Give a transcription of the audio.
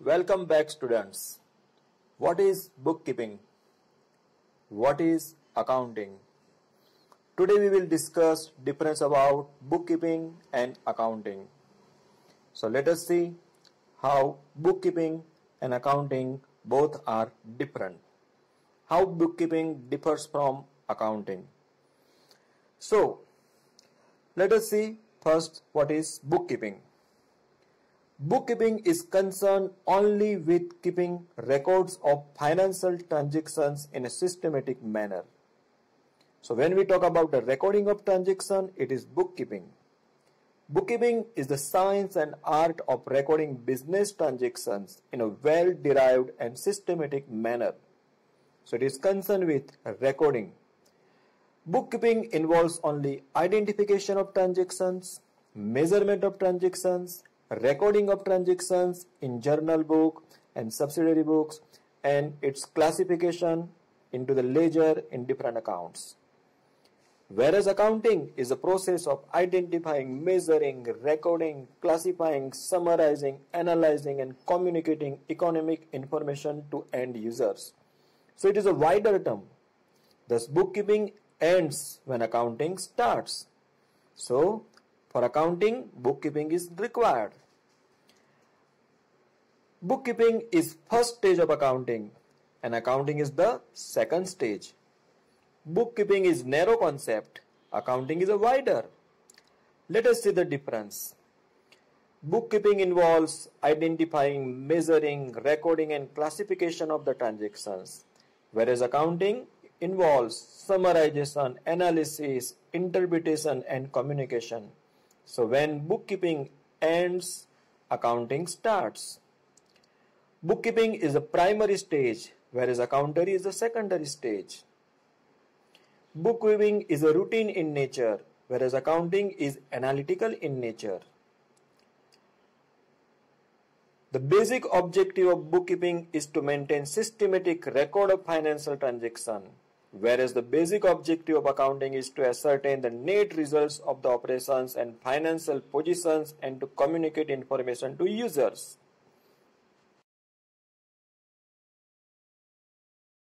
Welcome back, students. What is bookkeeping? What is accounting? Today we will discuss difference about bookkeeping and accounting. So let us see how bookkeeping and accounting both are different. How bookkeeping differs from accounting. So let us see first what is bookkeeping. Bookkeeping is concerned only with keeping records of financial transactions in a systematic manner. So when we talk about the recording of transaction, it is bookkeeping. Bookkeeping is the science and art of recording business transactions in a well-derived and systematic manner. So it is concerned with recording. Bookkeeping involves only identification of transactions, measurement of transactions, recording of transactions in journal book and subsidiary books, and its classification into the ledger in different accounts. Whereas accounting is a process of identifying, measuring, recording, classifying, summarizing, analyzing, and communicating economic information to end users. So it is a wider term. Thus bookkeeping ends when accounting starts. So for accounting, bookkeeping is required. Bookkeeping is first stage of accounting and accounting is the second stage. Bookkeeping is narrow concept, accounting is a wider. Let us see the difference. Bookkeeping involves identifying, measuring, recording and classification of the transactions, whereas accounting involves summarization, analysis, interpretation and communication. So when bookkeeping ends, accounting starts. Bookkeeping is a primary stage, whereas accounting is a secondary stage. Bookkeeping is a routine in nature, whereas accounting is analytical in nature. The basic objective of bookkeeping is to maintain systematic record of financial transaction, whereas the basic objective of accounting is to ascertain the net results of the operations and financial positions and to communicate information to users.